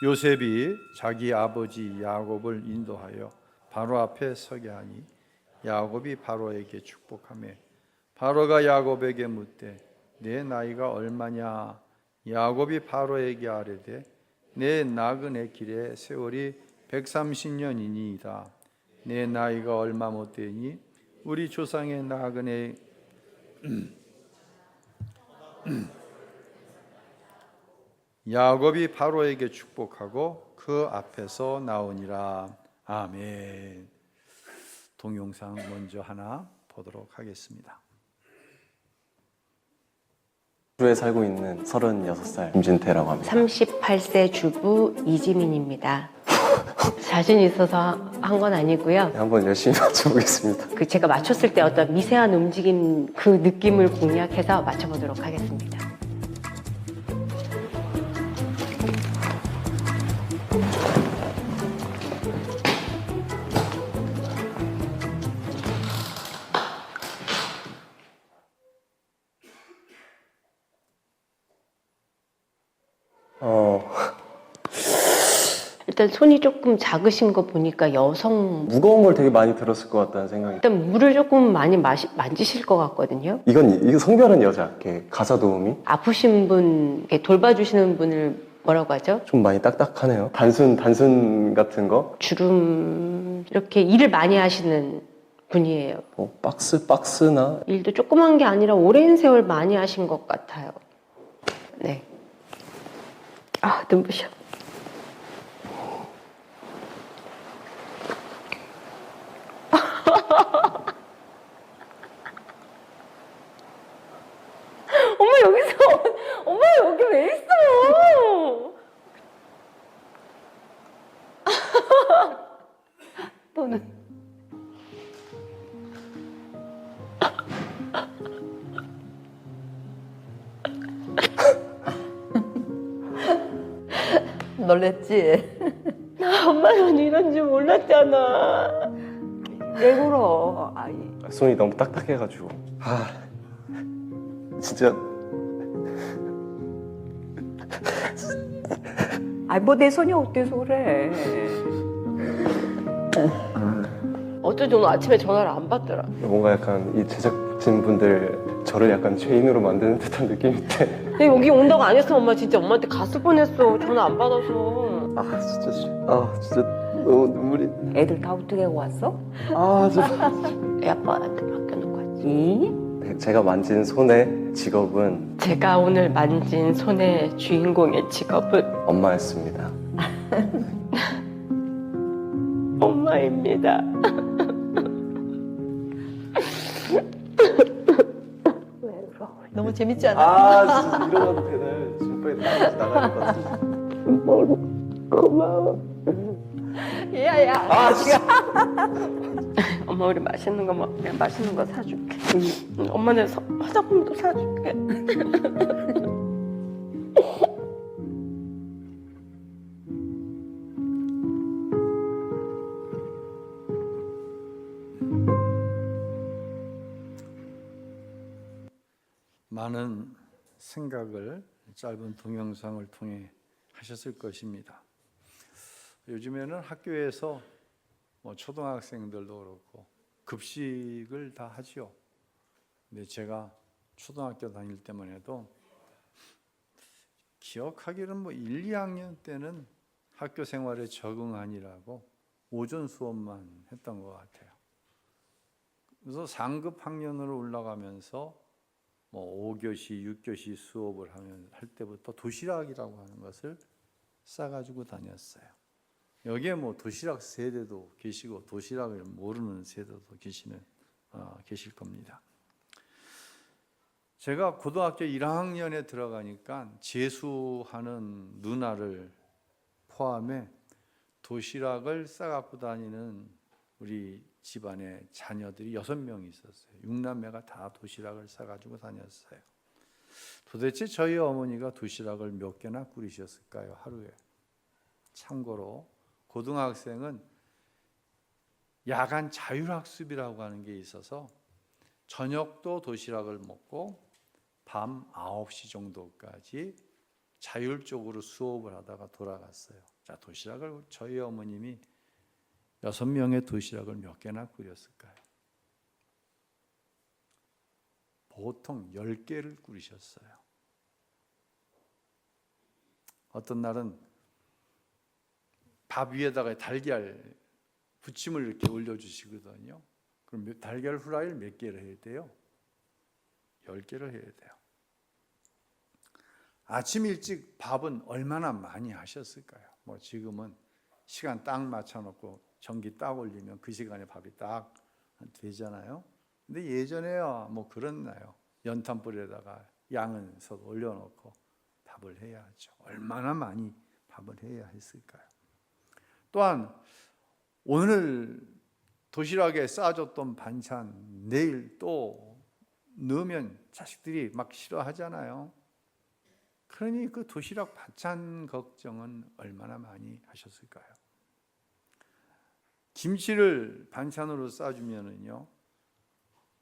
요셉이 자기 아버지 야곱을 인도하여 바로 앞에 서게 하니 야곱이 바로에게 축복하며 바로가 야곱에게 묻되 내 나이가 얼마냐? 야곱이 바로에게 아뢰되 내 나그네 길의 세월이 130년이니이다. 내 나이가 얼마 못되니 우리 조상의 나그네 야곱이 바로에게 축복하고 그 앞에서 나오니라. 아멘. 동영상 먼저 하나 보도록 하겠습니다. 주에 살고 있는 36살 김진태라고 합니다. 38세 주부 이지민입니다. 자신 있어서 한 건 아니고요. 한번 열심히 맞춰보겠습니다. 제가 맞췄을 때 어떤 미세한 움직임 그 느낌을 공략해서 맞춰보도록 하겠습니다. 일단 손이 조금 작으신 거 보니까 여성. 무거운 걸 되게 많이 들었을 것 같다는 생각이. 일단 물을 조금 많이 만지실 것 같거든요. 이거 성별은 여자. 이렇게 가사 도우미. 아프신 분, 이렇게 돌봐주시는 분을 뭐라고 하죠? 좀 많이 딱딱하네요. 단순 같은 거. 주름, 이렇게 일을 많이 하시는 분이에요. 뭐 박스나. 일도 조그만 게 아니라 오랜 세월 많이 하신 것 같아요. 네. 아, 눈부셔. 엄마 여기 왜 있어? 너는 놀랬지? 엄마는 이런 줄 몰랐잖아. 왜 그러? 아이, 손이 너무 딱딱해가지고. 진짜. 뭐 내 손이 어때서 그래? 어쩐지 오늘 아침에 전화를 안 받더라. 뭔가 약간 이 제작진분들 저를 약간 죄인으로 만드는 듯한 느낌인데. 근데 여기 온다고 안 했으면 엄마 진짜 엄마한테 갔을 뻔했어. 전화 안 받아서. 진짜 너무 눈물이. 애들 다 어떻게 왔어? 애 아빠한테 맡겨놓고 왔지. 이? 제가 만진 손의 직업은 제가 오늘 만진 손의 주인공의 직업은 엄마였습니다. 엄마입니다. 왜 그러? 너무 재밌지 않아? 진짜 일어나도 되나요? 지금 빨리 나가야 될 것 같은데. 고마워. 야야. 엄마 우리 맛있는 거 내가 맛있는 거 사줄게. 엄마 내가 화장품도 사줄게. 많은 생각을 짧은 동영상을 통해 하셨을 것입니다. 요즘에는 학교에서 초등학생들도 그렇고 급식을 다 하지요. 근데 제가 초등학교 다닐 때만 해도 기억하기로는 1, 2학년 때는 학교 생활에 적응하느라고 오전 수업만 했던 것 같아요. 그래서 상급 학년으로 올라가면서 5교시, 6교시 수업을 할 때부터 도시락이라고 하는 것을 싸가지고 다녔어요. 여기에 도시락 세대도 계시고 도시락을 모르는 세대도 계실 겁니다. 제가 고등학교 1학년에 들어가니까 재수하는 누나를 포함해 도시락을 싸갖고 다니는 우리 집안의 자녀들이 6명이 있었어요. 6남매가 다 도시락을 싸가지고 다녔어요. 도대체 저희 어머니가 도시락을 몇 개나 끓이셨을까요, 하루에? 참고로 고등학생은 야간 자율학습이라고 하는 게 있어서 저녁도 도시락을 먹고 밤 9시 정도까지 자율적으로 수업을 하다가 돌아갔어요. 자, 도시락을 저희 어머님이 6명의 도시락을 몇 개나 끓였을까요? 보통 10개를 끓이셨어요. 어떤 날은 밥 위에다가 달걀 부침을 이렇게 올려주시거든요. 그럼 달걀 후라이를 몇 개를 해야 돼요? 10개를 해야 돼요. 아침 일찍 밥은 얼마나 많이 하셨을까요? 뭐 지금은 시간 딱 맞춰놓고 전기 딱 올리면 그 시간에 밥이 딱 되잖아요. 근데 예전에야 뭐 그랬나요? 연탄불에다가 양은서 올려놓고 밥을 해야 하죠. 얼마나 많이 밥을 해야 했을까요? 또한 오늘 도시락에 싸줬던 반찬 내일 또 넣으면 자식들이 막 싫어하잖아요. 그러니 그 도시락 반찬 걱정은 얼마나 많이 하셨을까요? 김치를 반찬으로 싸주면은요,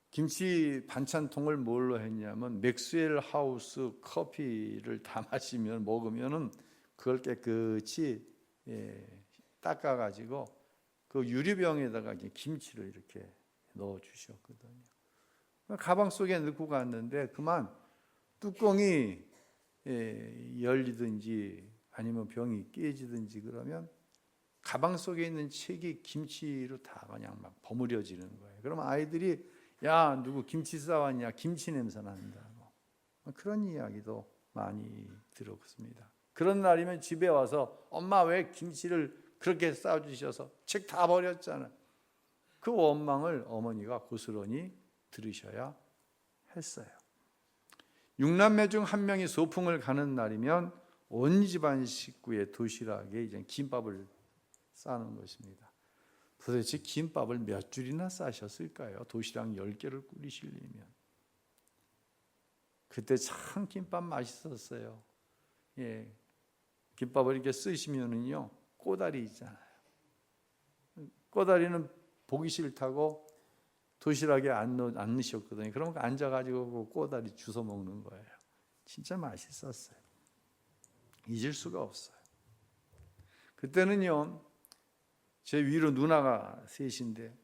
김치 반찬통을 뭘로 했냐면 맥스웰 하우스 커피를 다 마시면 먹으면은 그걸 깨끗이 닦아가지고 그 유리병에다가 김치를 이렇게 넣어 주셨거든요. 가방 속에 넣고 갔는데 그만 뚜껑이 열리든지 아니면 병이 깨지든지 그러면 가방 속에 있는 책이 김치로 다 그냥 막 버무려지는 거예요. 그러면 아이들이 야, 누구 김치 싸왔냐? 김치 냄새 난다고. 그런 이야기도 많이 들었습니다. 그런 날이면 집에 와서 엄마 왜 김치를 그렇게 싸주셔서 책 다 버렸잖아. 그 원망을 어머니가 고스란히 들으셔야 했어요. 6남매 중 한 명이 소풍을 가는 날이면 온 집안 식구의 도시락에 이제 김밥을 싸는 것입니다. 도대체 김밥을 몇 줄이나 싸셨을까요? 도시락 10개를 끓이시려면. 그때 참 김밥 맛있었어요. 예, 김밥을 이렇게 쓰시면은요, 꼬다리 있잖아요. 꼬다리는 보기 싫다고 도시락에 안 넣으셨거든요. 그러면 앉아가지고 그 꼬다리 주워 먹는 거예요. 진짜 맛있었어요. 잊을 수가 없어요. 그때는요, 제 위로 누나가 셋인데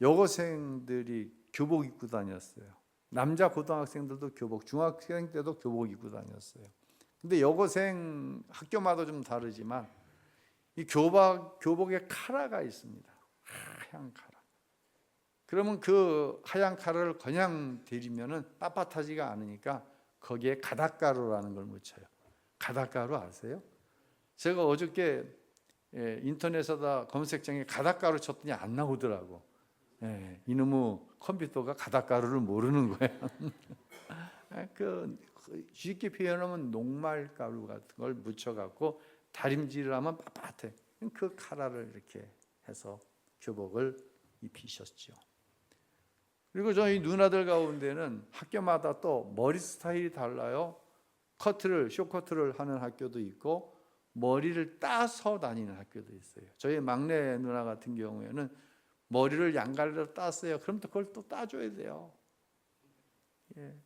여고생들이 교복 입고 다녔어요. 남자 고등학생들도 교복, 중학생 때도 교복 입고 다녔어요. 근데 여고생 학교마다 좀 다르지만 이 교복에 카라가 있습니다. 하얀 카라. 그러면 그 하얀 카라를 그냥 데리면은 빳빳하지가 않으니까 거기에 가닥가루라는 걸 묻혀요. 가닥가루 아세요? 제가 어저께 인터넷에다 검색창에 가닥가루 쳤더니 안 나오더라고. 이놈의 컴퓨터가 가닥가루를 모르는 거예요. 쉽게 표현하면 녹말가루 같은 걸 묻혀갖고 다림질을 하면 빳빳해. 그 카라를 이렇게 해서 교복을 입히셨죠. 그리고 저희 누나들 가운데는 학교마다 또 머리 스타일이 달라요. 쇼커트를 하는 학교도 있고 머리를 따서 다니는 학교도 있어요. 저희 막내 누나 같은 경우에는 머리를 양갈래로 땄어요. 그럼 또 그걸 또 따줘야 돼요. 예.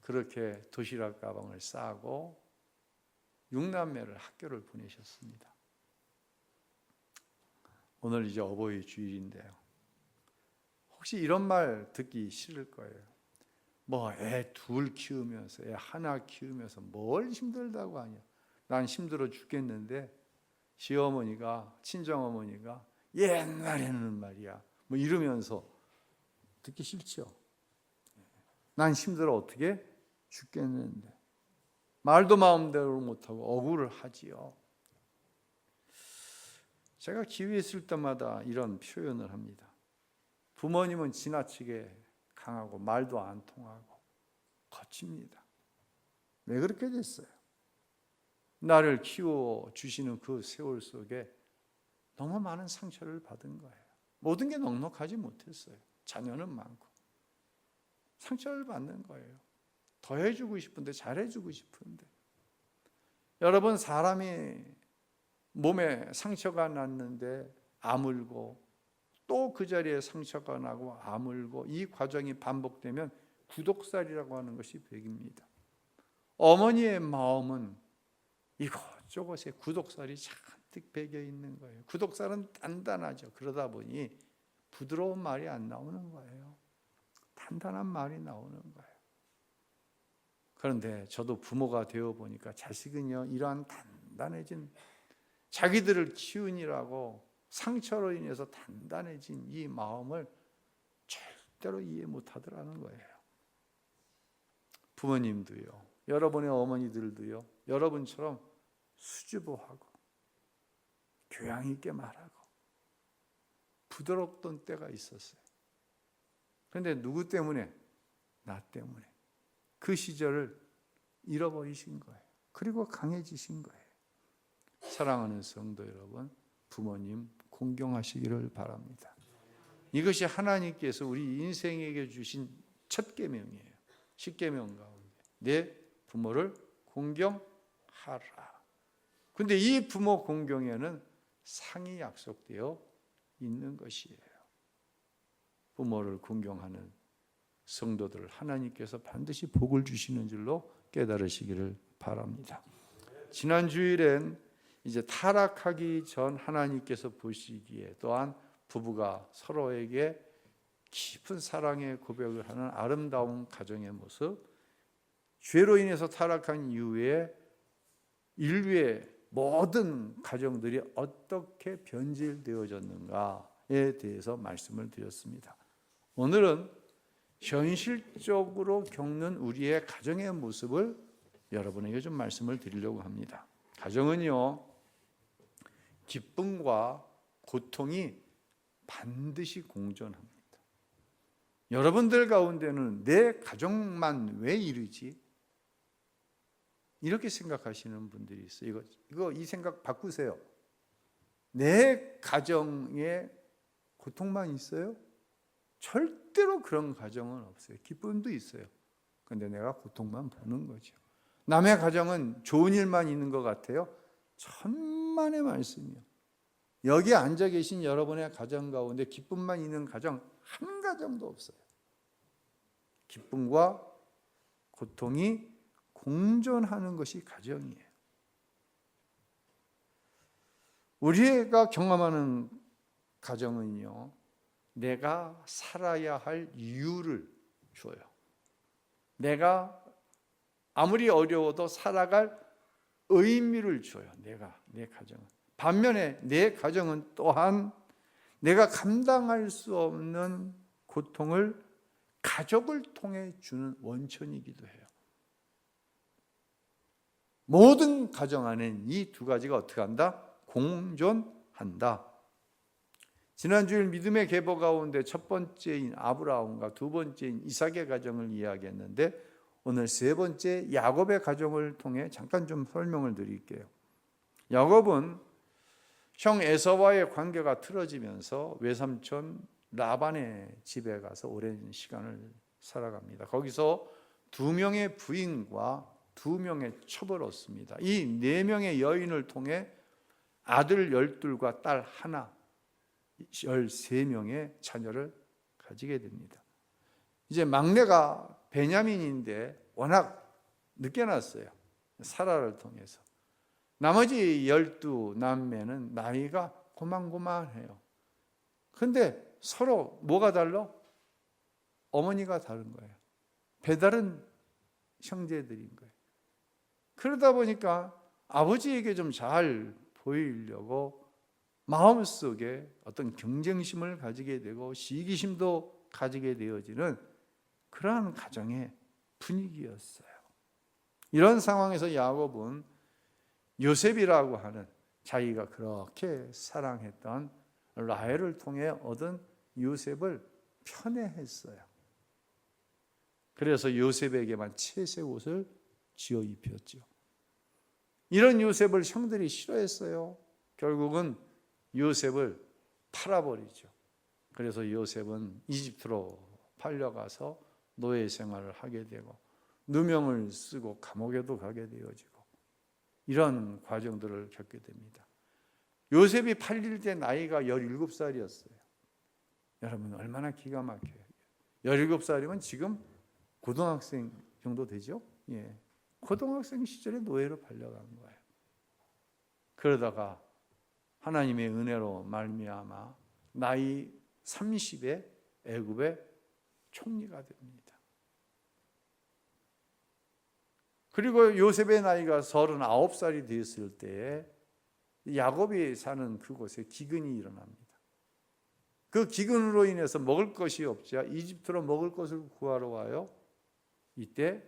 그렇게 도시락 가방을 싸고 6남매를 학교를 보내셨습니다. 오늘 이제 어버이 주일인데요. 혹시 이런 말 듣기 싫을 거예요. 뭐 애 둘 키우면서 애 하나 키우면서 뭘 힘들다고 하냐. 난 힘들어 죽겠는데 시어머니가 친정어머니가 옛날에는 말이야 뭐 이러면서 듣기 싫죠. 난 힘들어 어떻게 죽겠는데 말도 마음대로 못하고 억울을 하지요. 제가 기회 있을 때마다 이런 표현을 합니다. 부모님은 지나치게 강하고 말도 안 통하고 거칩니다. 왜 그렇게 됐어요? 나를 키워주시는 그 세월 속에 너무 많은 상처를 받은 거예요. 모든 게 넉넉하지 못했어요. 자녀는 많고 상처를 받는 거예요. 더 해주고 싶은데 잘해주고 싶은데 여러분 사람이 몸에 상처가 났는데 아물고 또 그 자리에 상처가 나고 아물고 이 과정이 반복되면 구독살이라고 하는 것이 배깁니다. 어머니의 마음은 이곳저곳에 구독살이 잔뜩 배겨 있는 거예요. 구독살은 단단하죠. 그러다 보니 부드러운 말이 안 나오는 거예요. 단단한 말이 나오는 거예요. 그런데 저도 부모가 되어 보니까 자식은요, 이러한 단단해진, 자기들을 키우느라고 상처로 인해서 단단해진 이 마음을 절대로 이해 못하더라는 거예요. 부모님도요, 여러분의 어머니들도요, 여러분처럼 수줍어하고 교양 있게 말하고 부드럽던 때가 있었어요. 그런데 누구 때문에? 나 때문에 그 시절을 잃어버리신 거예요. 그리고 강해지신 거예요. 사랑하는 성도 여러분, 부모님 공경하시기를 바랍니다. 이것이 하나님께서 우리 인생에게 주신 첫 계명이에요. 10계명 가운데 내 부모를 공경하라. 근데 이 부모 공경에는 상이 약속되어 있는 것이에요. 부모를 공경하는 성도들 하나님께서 반드시 복을 주시는 줄로 깨달으시기를 바랍니다. 지난 주일엔 이제 타락하기 전 하나님께서 보시기에 또한 부부가 서로에게 깊은 사랑의 고백을 하는 아름다운 가정의 모습, 죄로 인해서 타락한 이후에 인류의 모든 가정들이 어떻게 변질되어졌는가에 대해서 말씀을 드렸습니다. 오늘은 현실적으로 겪는 우리의 가정의 모습을 여러분에게 좀 말씀을 드리려고 합니다. 가정은요, 기쁨과 고통이 반드시 공존합니다. 여러분들 가운데는 내 가정만 왜 이러지? 이렇게 생각하시는 분들이 있어요. 이 생각 바꾸세요. 내 가정에 고통만 있어요? 절대로 그런 가정은 없어요. 기쁨도 있어요. 그런데 내가 고통만 보는 거죠. 남의 가정은 좋은 일만 있는 것 같아요. 천만의 말씀이요. 여기 앉아 계신 여러분의 가정 가운데 기쁨만 있는 가정 한 가정도 없어요. 기쁨과 고통이 공존하는 것이 가정이에요. 우리가 경험하는 가정은요, 내가 살아야 할 이유를 줘요. 내가 아무리 어려워도 살아갈 의미를 줘요. 내 가정은. 반면에 내 가정은 또한 내가 감당할 수 없는 고통을 가족을 통해 주는 원천이기도 해요. 모든 가정 안에는 이 두 가지가 어떻게 한다? 공존한다. 지난주일 믿음의 계보 가운데 첫 번째인 아브라함과 두 번째인 이삭의 가정을 이야기했는데 오늘 세 번째 야곱의 가정을 통해 잠깐 좀 설명을 드릴게요. 야곱은 형 에서와의 관계가 틀어지면서 외삼촌 라반의 집에 가서 오랜 시간을 살아갑니다. 거기서 2명의 부인과 2명의 첩을 얻습니다. 이 4명의 여인을 통해 아들 12과 딸 하나, 13명의 자녀를 가지게 됩니다. 이제 막내가 베냐민인데 워낙 늦게 났어요. 사라를 통해서. 나머지 12남매는 나이가 고만고만해요. 근데 서로 뭐가 달라? 어머니가 다른 거예요. 배다른 형제들인 거예요. 그러다 보니까 아버지에게 좀 잘 보이려고 마음속에 어떤 경쟁심을 가지게 되고 시기심도 가지게 되어지는 그러한 가정의 분위기였어요. 이런 상황에서 야곱은 요셉이라고 하는 자기가 그렇게 사랑했던 라헬을 통해 얻은 요셉을 편애했어요. 그래서 요셉에게만 채색 옷을 지어 입혔죠. 이런 요셉을 형들이 싫어했어요. 결국은 요셉을 팔아버리죠. 그래서 요셉은 이집트로 팔려가서 노예 생활을 하게 되고 누명을 쓰고 감옥에도 가게 되어지고 이런 과정들을 겪게 됩니다. 요셉이 팔릴 때 나이가 17살이었어요. 여러분 얼마나 기가 막혀요. 17살이면 지금 고등학생 정도 되죠? 예. 고등학생 시절에 노예로 팔려간 거예요. 그러다가 하나님의 은혜로 말미암아 나이 30에 애굽의 총리가 됩니다. 그리고 요셉의 나이가 39살이 되었을 때에 야곱이 사는 그곳에 기근이 일어납니다. 그 기근으로 인해서 먹을 것이 없자 이집트로 먹을 것을 구하러 와요. 이때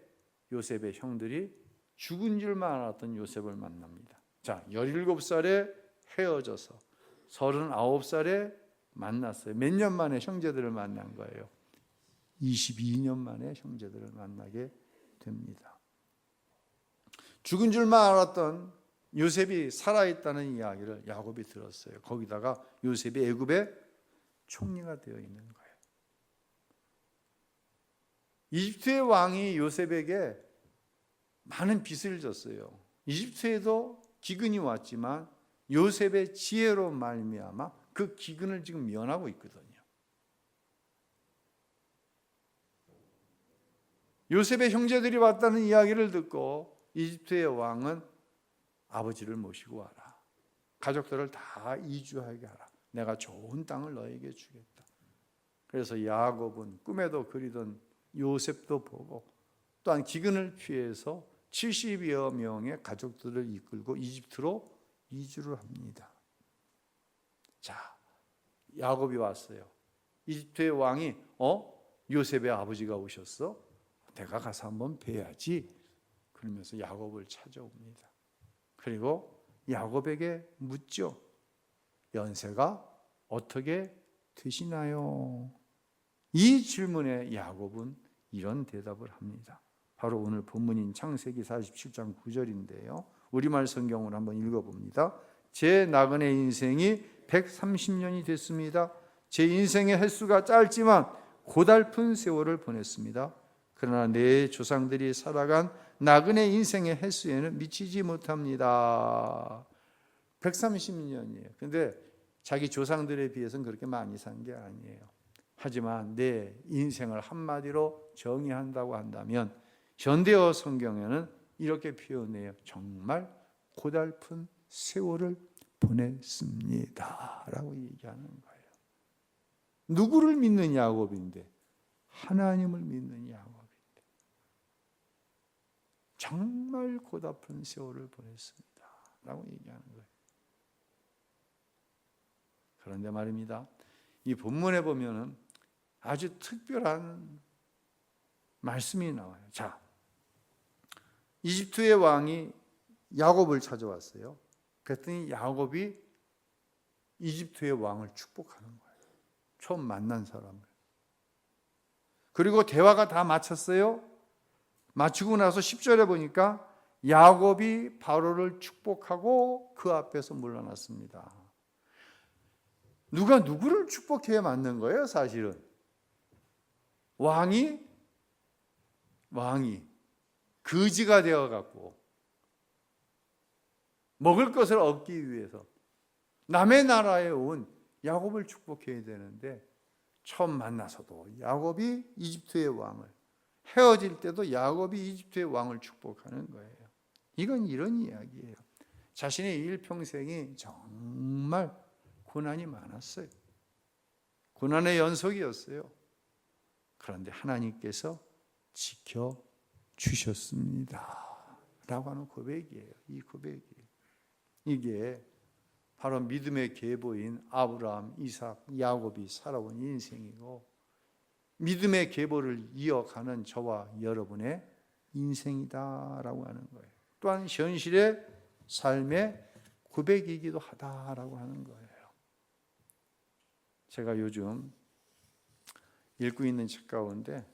요셉의 형들이 죽은 줄만 알았던 요셉을 만납니다. 자, 17살에 헤어져서 39살에 만났어요. 몇 년 만에 형제들을 만난 거예요? 22년 만에 형제들을 만나게 됩니다. 죽은 줄만 알았던 요셉이 살아있다는 이야기를 야곱이 들었어요. 거기다가 요셉이 애굽의 총리가 되어 있는 거예요. 이집트의 왕이 요셉에게 많은 빚을 졌어요. 이집트에도 기근이 왔지만 요셉의 지혜로 말미암아 그 기근을 지금 면하고 있거든요. 요셉의 형제들이 왔다는 이야기를 듣고 이집트의 왕은 아버지를 모시고 와라. 가족들을 다 이주하게 하라. 내가 좋은 땅을 너에게 주겠다. 그래서 야곱은 꿈에도 그리던 요셉도 보고 또한 기근을 피해서 70여 명의 가족들을 이끌고 이집트로 이주를 합니다. 자, 야곱이 왔어요. 이집트의 왕이 요셉의 아버지가 오셨어? 내가 가서 한번 뵈야지. 그러면서 야곱을 찾아옵니다. 그리고 야곱에게 묻죠. 연세가 어떻게 되시나요? 이 질문에 야곱은 이런 대답을 합니다. 바로 오늘 본문인 창세기 47장 9절인데요. 우리말 성경으로 한번 읽어봅니다. 제 나그네 인생이 130년이 됐습니다. 제 인생의 횟수가 짧지만 고달픈 세월을 보냈습니다. 그러나 내 조상들이 살아간 나그네 인생의 횟수에는 미치지 못합니다. 130년이에요. 근데 자기 조상들에 비해서는 그렇게 많이 산 게 아니에요. 하지만 내 인생을 한마디로 정의한다고 한다면 현대어 성경에는 이렇게 표현해요. 정말 고달픈 세월을 보냈습니다. 라고 얘기하는 거예요. 누구를 믿는 야곱인데? 하나님을 믿는 야곱인데. 정말 고달픈 세월을 보냈습니다. 라고 얘기하는 거예요. 그런데 말입니다. 이 본문에 보면은 아주 특별한 말씀이 나와요. 자, 이집트의 왕이 야곱을 찾아왔어요. 그랬더니 야곱이 이집트의 왕을 축복하는 거예요. 처음 만난 사람을. 그리고 대화가 다 마쳤어요. 마치고 나서 10절에 보니까 야곱이 바로를 축복하고 그 앞에서 물러났습니다. 누가 누구를 축복해야 맞는 거예요, 사실은? 왕이 거지가 되어갖고 먹을 것을 얻기 위해서 남의 나라에 온 야곱을 축복해야 되는데 처음 만나서도 야곱이 이집트의 왕을, 헤어질 때도 야곱이 이집트의 왕을 축복하는 거예요. 이건 이런 이야기예요. 자신의 일평생이 정말 고난이 많았어요. 고난의 연속이었어요. 그런데 하나님께서 지켜주셨습니다. 라고 하는 고백이에요. 이 고백이. 이게 바로 믿음의 계보인 아브라함, 이삭, 야곱이 살아온 인생이고 믿음의 계보를 이어가는 저와 여러분의 인생이다라고 하는 거예요. 또한 현실의 삶의 고백이기도 하다라고 하는 거예요. 제가 요즘 읽고 있는 책 가운데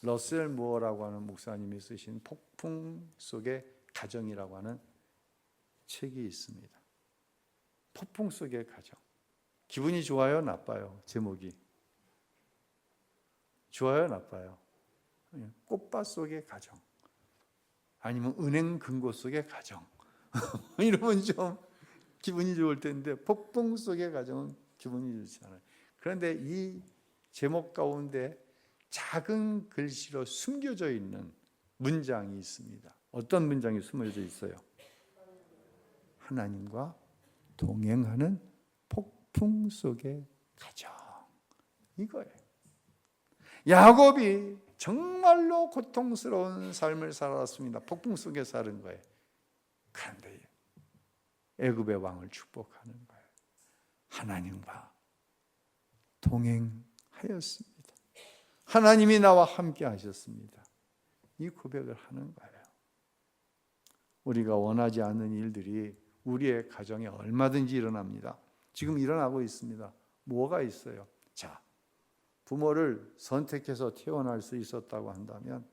러셀 무어라고 하는 목사님이 쓰신 폭풍 속의 가정이라고 하는 책이 있습니다. 폭풍 속의 가정. 기분이 좋아요? 나빠요? 제목이. 좋아요? 나빠요? 꽃밭 속의 가정. 아니면 은행 금고 속의 가정. 이러면 좀 기분이 좋을 텐데 폭풍 속의 가정은 기분이 좋지 않아요. 그런데 이 제목 가운데 작은 글씨로 숨겨져 있는 문장이 있습니다. 어떤 문장이 숨어져 있어요? 하나님과 동행하는 폭풍 속의 가정. 이거예요. 야곱이 정말로 고통스러운 삶을 살았습니다. 폭풍 속에 사는 거예요. 그런데 애굽의 왕을 축복하는 거예요. 하나님과 동행하였습니다. 하나님이 나와 함께 하셨습니다. 이 고백을 하는 거예요. 우리가 원하지 않는 일들이 우리의 가정에 얼마든지 일어납니다. 지금 일어나고 있습니다. 뭐가 있어요? 자, 부모를 선택해서 태어날 수 있었다고 한다면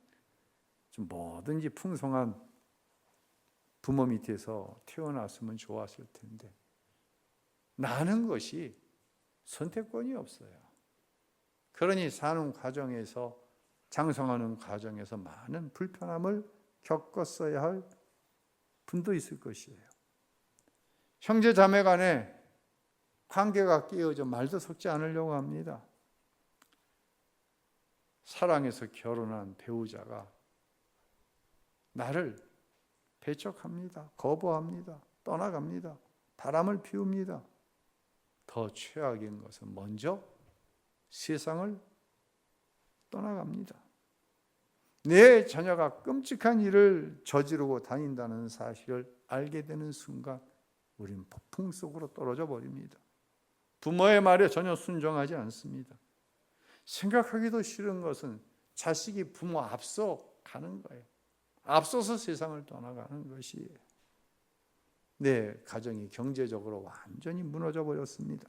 좀 뭐든지 풍성한 부모 밑에서 태어났으면 좋았을 텐데 나는 것이 선택권이 없어요. 그러니 사는 과정에서 장성하는 과정에서 많은 불편함을 겪었어야 할 분도 있을 것이에요. 형제 자매 간에 관계가 깨어져 말도 섞지 않으려고 합니다. 사랑해서 결혼한 배우자가 나를 배척합니다. 거부합니다. 떠나갑니다. 바람을 피웁니다. 더 최악인 것은 먼저 세상을 떠나갑니다. 내 자녀가 끔찍한 일을 저지르고 다닌다는 사실을 알게 되는 순간 우리는 폭풍 속으로 떨어져 버립니다. 부모의 말에 전혀 순종하지 않습니다. 생각하기도 싫은 것은 자식이 부모 앞서 가는 거예요. 앞서서 세상을 떠나가는 것이에요. 내 가정이 경제적으로 완전히 무너져 버렸습니다.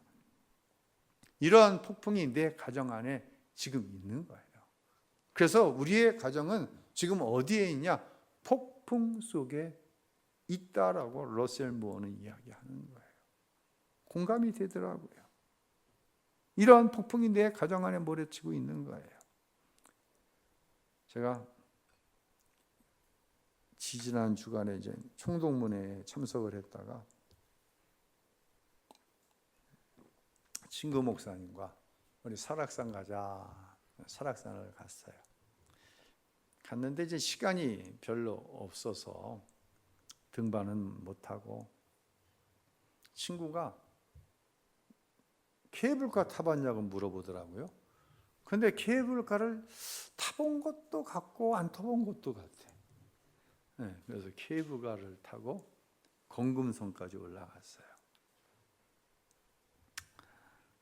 이러한 폭풍이 내 가정 안에 지금 있는 거예요. 그래서 우리의 가정은 지금 어디에 있냐? 폭풍 속에 있다라고 러셀 무어는 이야기하는 거예요. 공감이 되더라고요. 이러한 폭풍이 내 가정 안에 몰아치고 있는 거예요. 제가 지지난 주간에 이제 총동문회에 참석을 했다가 친구 목사님과 우리 설악산 가자, 설악산을 갔어요. 갔는데 이제 시간이 별로 없어서 등반은 못하고 친구가 케이블카 타봤냐고 물어보더라고요. 근데 케이블카를 타본 것도 같고 안 타본 것도 같아. 네, 그래서 케이블카를 타고 검금성까지 올라갔어요.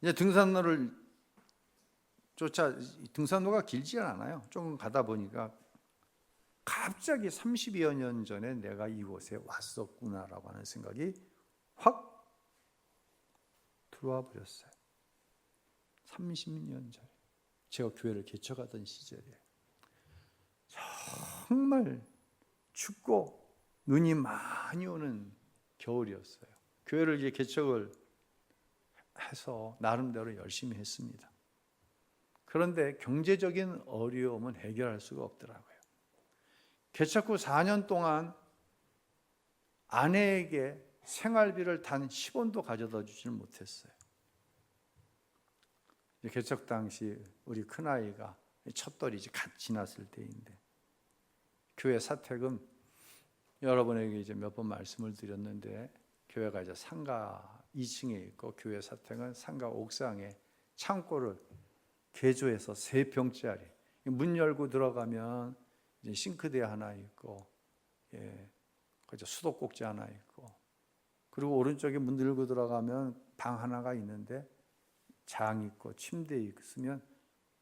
이제 등산로를 쫓아, 등산로가 길지 않아요. 조금 가다 보니까 갑자기 30여 년 전에 내가 이곳에 왔었구나라고 하는 생각이 확 들어와 버렸어요. 30년 전에 제가 교회를 개척하던 시절이에요. 정말 춥고 눈이 많이 오는 겨울이었어요. 교회를 이제 개척을 해서 나름대로 열심히 했습니다. 그런데 경제적인 어려움은 해결할 수가 없더라고요. 개척 후 4년 동안 아내에게 생활비를 단 10원도 가져다 주지는 못했어요. 개척 당시 우리 큰아이가 첫돌이 이제 갓 지났을 때인데 교회 사택은 여러분에게 이제 몇 번 말씀을 드렸는데 교회가 이제 상가 2층에 있고 교회 사택은 상가 옥상에 창고를 개조해서 3평짜리 문 열고 들어가면 이제 싱크대 하나 있고 그죠 수도꼭지 하나 있고 그리고 오른쪽에 문 열고 들어가면 방 하나가 있는데 장 있고 침대 있으면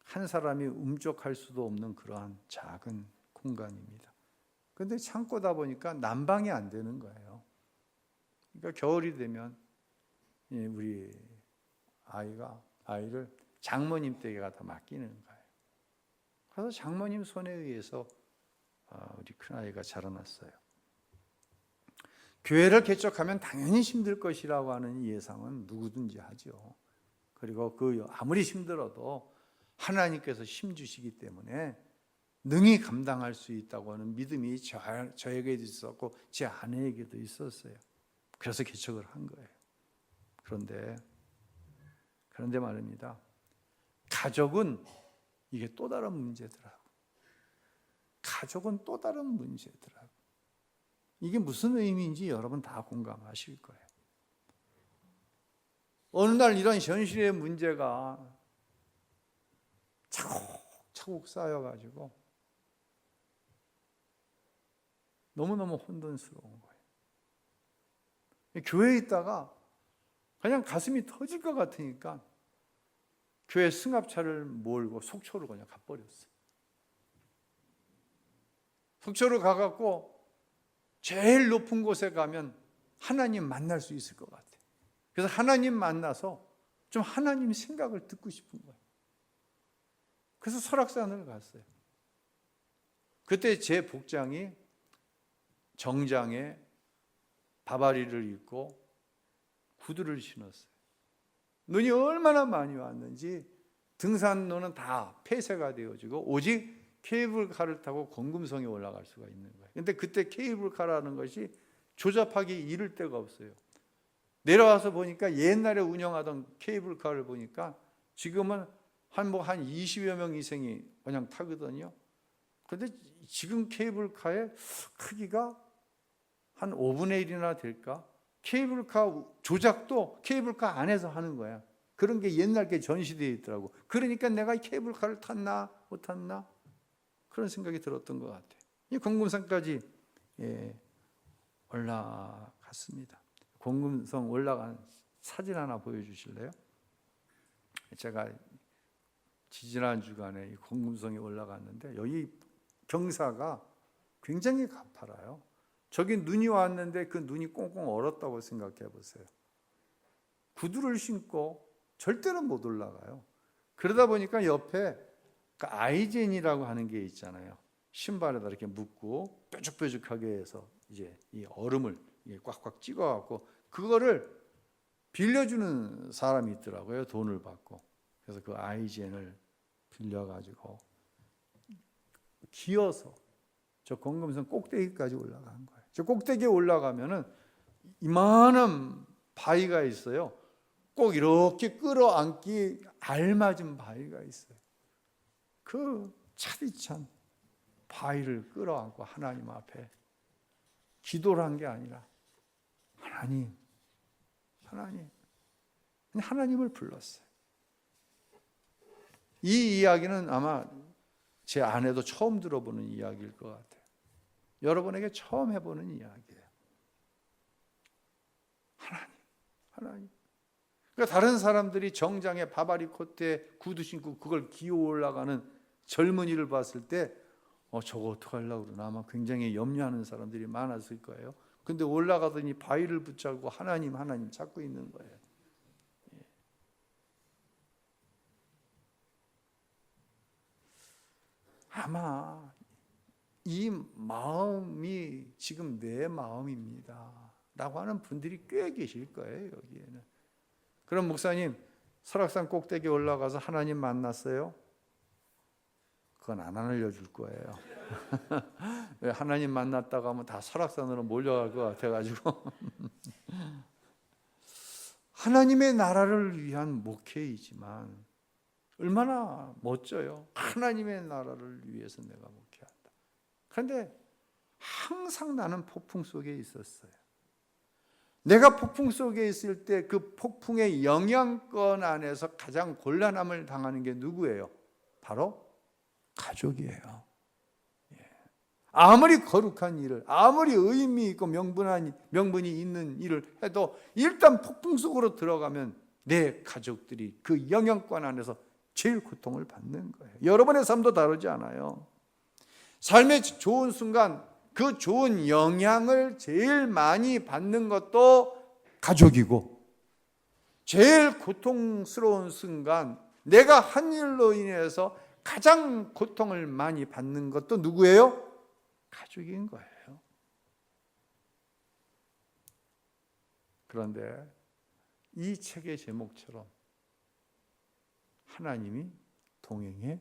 한 사람이 움쩍할 수도 없는 그러한 작은 공간입니다. 그런데 창고다 보니까 난방이 안 되는 거예요. 그러니까 겨울이 되면 우리 아이를 장모님 댁에 가다 맡기는 거예요. 그래서 장모님 손에 의해서 우리 큰아이가 자라났어요. 교회를 개척하면 당연히 힘들 것이라고 하는 예상은 누구든지 하죠. 그리고 아무리 힘들어도 하나님께서 힘 주시기 때문에 능히 감당할 수 있다고 하는 믿음이 저에게도 있었고 제 아내에게도 있었어요. 그래서 개척을 한 거예요. 그런데 말입니다. 가족은 이게 또 다른 문제더라고. 가족은 또 다른 문제더라고. 이게 무슨 의미인지 여러분 다 공감하실 거예요. 어느 날 이런 현실의 문제가 차곡차곡 쌓여가지고 너무너무 혼돈스러운 거예요. 교회에 있다가 그냥 가슴이 터질 것 같으니까 교회 승합차를 몰고 속초로 그냥 가버렸어요. 속초로 가갖고 제일 높은 곳에 가면 하나님 만날 수 있을 것 같아요. 그래서 하나님 만나서 좀 하나님 생각을 듣고 싶은 거예요. 그래서 설악산을 갔어요. 그때 제 복장이 정장에 바바리를 입고 구두를 신었어요. 눈이 얼마나 많이 왔는지 등산로는 다 폐쇄가 되어지고 오직 케이블카를 타고 공금성에 올라갈 수가 있는 거예요. 근데 그때 케이블카라는 것이 조잡하기 이를 데가 없어요. 내려와서 보니까 옛날에 운영하던 케이블카를 보니까 지금은 한 20여 명 이상이 그냥 타거든요. 그런데 지금 케이블카의 크기가 한 5분의 1이나 될까? 케이블카 조작도 케이블카 안에서 하는 거야. 그런 게 옛날 게 전시되어 있더라고. 그러니까 내가 케이블카를 탔나 못 탔나 그런 생각이 들었던 것 같아요. 이 공금성까지 올라갔습니다. 공금성 올라간 사진 하나 보여주실래요? 제가 지지난 주간에 공금성에 올라갔는데 여기 경사가 굉장히 가파라요. 저기 눈이 왔는데 그 눈이 꽁꽁 얼었다고 생각해 보세요. 구두를 신고 절대로 못 올라가요. 그러다 보니까 옆에 그 아이젠이라고 하는 게 있잖아요. 신발에다 이렇게 묶고 뾰족뾰족하게 해서 이제 이 얼음을 꽉꽉 찍어갖고 그거를 빌려주는 사람이 있더라고요. 돈을 받고. 그래서 그 아이젠을 빌려가지고 기어서 저 공금성 꼭대기까지 올라간 거예요. 저 꼭대기에 올라가면은 이만한 바위가 있어요. 꼭 이렇게 끌어안기 알맞은 바위가 있어요. 그 차디찬 바위를 끌어안고 하나님 앞에 기도를 한 게 아니라 하나님을 불렀어요. 이 이야기는 아마 제 아내도 처음 들어보는 이야기일 것 같아요. 여러분에게 처음 해보는 이야기예요. 하나님. 그러니까 다른 사람들이 정장에 바바리 코트에 구두 신고 그걸 기어 올라가는 젊은이를 봤을 때 저거 어떡하려고 그러나 아마 굉장히 염려하는 사람들이 많았을 거예요. 근데 올라가더니 바위를 붙잡고 하나님 찾고 있는 거예요. 아마 이 마음이 지금 내 마음입니다 라고 하는 분들이 꽤 계실 거예요. 여기에는. 그럼 목사님 설악산 꼭대기에 올라가서 하나님 만났어요? 그건 안 알려줄 거예요. 왜 하나님 만났다고 하면 다 설악산으로 몰려갈 것 같아가지고 하나님의 나라를 위한 목회이지만 얼마나 멋져요. 하나님의 나라를 위해서 내가 목회한다. 그런데 항상 나는 폭풍 속에 있었어요. 내가 폭풍 속에 있을 때 그 폭풍의 영향권 안에서 가장 곤란함을 당하는 게 누구예요? 바로 가족이에요. 아무리 거룩한 일을, 아무리 의미 있고 명분이 있는 일을 해도 일단 폭풍 속으로 들어가면 내 가족들이 그 영향권 안에서 제일 고통을 받는 거예요. 여러분의 삶도 다르지 않아요. 삶의 좋은 순간 그 좋은 영향을 제일 많이 받는 것도 가족이고 제일 고통스러운 순간 내가 한 일로 인해서 가장 고통을 많이 받는 것도 누구예요? 가족인 거예요. 그런데 이 책의 제목처럼 하나님이 동행해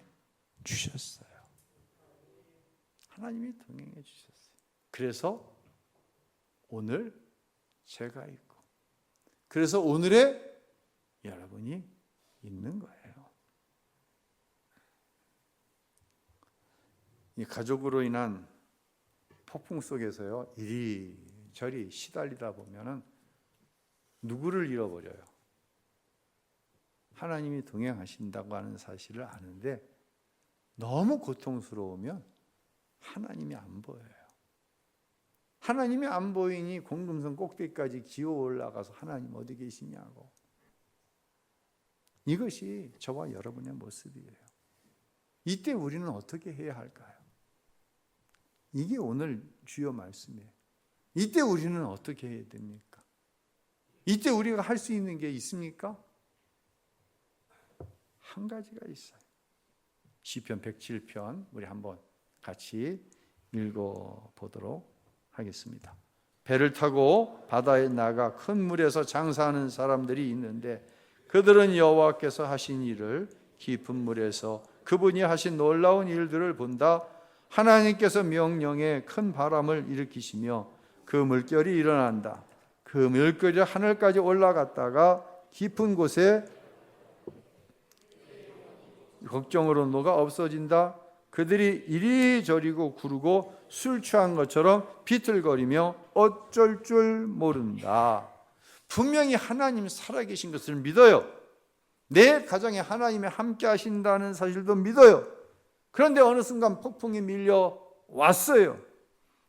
주셨어요. 하나님이 동행해 주셨어요. 그래서 오늘 제가 있고 그래서 오늘의 여러분이 있는 거예요. 이 가족으로 인한 폭풍 속에서요 이리저리 시달리다 보면은 누구를 잃어버려요? 하나님이 동행하신다고 하는 사실을 아는데 너무 고통스러우면 하나님이 안 보여요. 하나님이 안 보이니 공금성 꼭대기까지 기어 올라가서 하나님 어디 계시냐고. 이것이 저와 여러분의 모습이에요. 이때 우리는 어떻게 해야 할까요? 이게 오늘 주요 말씀이에요. 이때 우리는 어떻게 해야 됩니까? 이때 우리가 할 수 있는 게 있습니까? 한 가지가 있어요. 시편 107편 우리 한번 같이 읽어보도록 하겠습니다. 배를 타고 바다에 나가 큰 물에서 장사하는 사람들이 있는데 그들은 여호와께서 하신 일을 깊은 물에서 그분이 하신 놀라운 일들을 본다. 하나님께서 명령에 큰 바람을 일으키시며 그 물결이 일어난다. 그 물결이 하늘까지 올라갔다가 깊은 곳에 걱정으로 녹아 없어진다. 그들이 이리저리고 구르고 술 취한 것처럼 비틀거리며 어쩔 줄 모른다. 분명히 하나님 살아계신 것을 믿어요. 내 가정에 하나님이 함께 하신다는 사실도 믿어요. 그런데 어느 순간 폭풍이 밀려왔어요.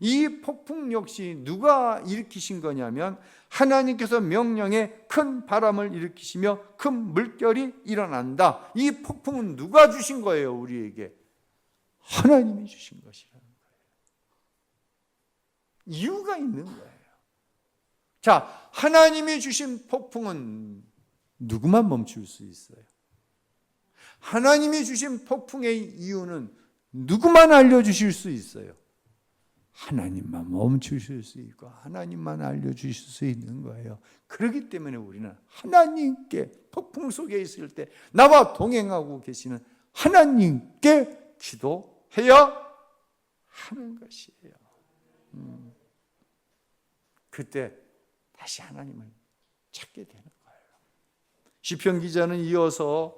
이 폭풍 역시 누가 일으키신 거냐면 하나님께서 명령에 큰 바람을 일으키시며 큰 물결이 일어난다. 이 폭풍은 누가 주신 거예요? 우리에게 하나님이 주신 것이라는 거예요. 이유가 있는 거예요. 자, 하나님이 주신 폭풍은 누구만 멈출 수 있어요? 하나님이 주신 폭풍의 이유는 누구만 알려주실 수 있어요? 하나님만 멈추실 수 있고 하나님만 알려주실 수 있는 거예요. 그렇기 때문에 우리는 하나님께 폭풍 속에 있을 때 나와 동행하고 계시는 하나님께 기도해야 하는 것이에요. 그때 다시 하나님을 찾게 되는 거예요. 시편 기자는 이어서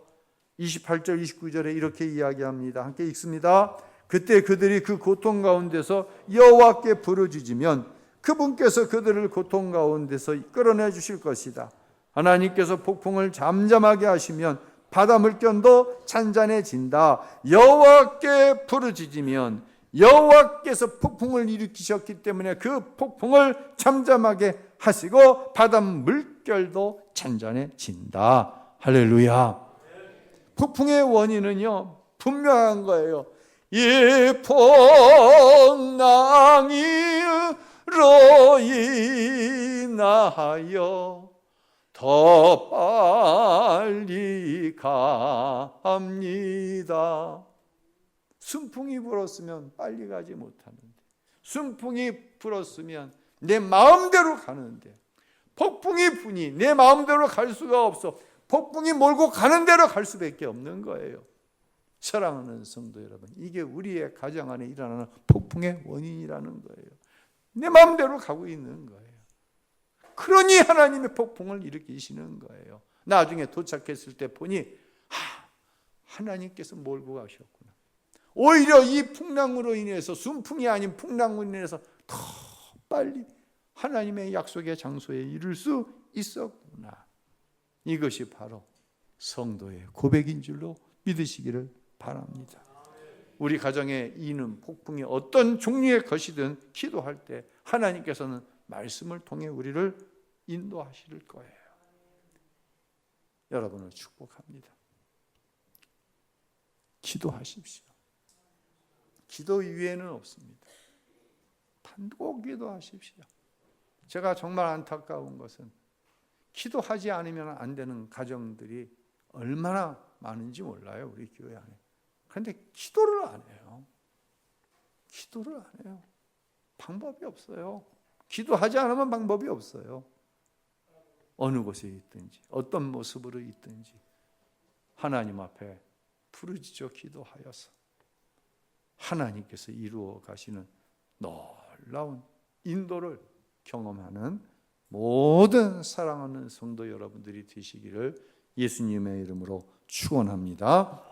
28절 29절에 이렇게 이야기합니다. 함께 읽습니다. 그때 그들이 그 고통 가운데서 여호와께 부르짖으면 그분께서 그들을 고통 가운데서 끌어내 주실 것이다. 하나님께서 폭풍을 잠잠하게 하시면 바다 물결도 잔잔해진다. 여호와께 부르짖으면 여호와께서 폭풍을 일으키셨기 때문에 그 폭풍을 잠잠하게 하시고 바다 물결도 잔잔해진다. 할렐루야. 폭풍의 원인은요 분명한 거예요. 이 풍랑이로 인하여 더 빨리 갑니다. 순풍이 불었으면 빨리 가지 못하는데, 순풍이 불었으면 내 마음대로 가는데, 폭풍이 부니 내 마음대로 갈 수가 없어. 폭풍이 몰고 가는 대로 갈 수밖에 없는 거예요. 사랑하는 성도 여러분, 이게 우리의 가정 안에 일어나는 폭풍의 원인이라는 거예요. 내 마음대로 가고 있는 거예요. 그러니 하나님의 폭풍을 일으키시는 거예요. 나중에 도착했을 때 보니 하나님께서 몰고 가셨구나. 오히려 이 풍랑으로 인해서, 순풍이 아닌 풍랑으로 인해서 더 빨리 하나님의 약속의 장소에 이를 수 있었구나. 이것이 바로 성도의 고백인 줄로 믿으시기를 바랍니다. 우리 가정에 이는 폭풍이 어떤 종류의 것이든 기도할 때 하나님께서는 말씀을 통해 우리를 인도하실 거예요. 여러분을 축복합니다. 기도하십시오. 기도 위에는 없습니다. 꼭 기도하십시오. 제가 정말 안타까운 것은 기도하지 않으면 안 되는 가정들이 얼마나 많은지 몰라요, 우리 교회 안에. 그런데 기도를 안 해요. 기도를 안 해요. 방법이 없어요. 기도하지 않으면 방법이 없어요. 어느 곳에 있든지 어떤 모습으로 있든지 하나님 앞에 부르짖어 기도하여서 하나님께서 이루어 가시는 놀라운 인도를 경험하는 모든 사랑하는 성도 여러분들이 되시기를 예수님의 이름으로 축원합니다.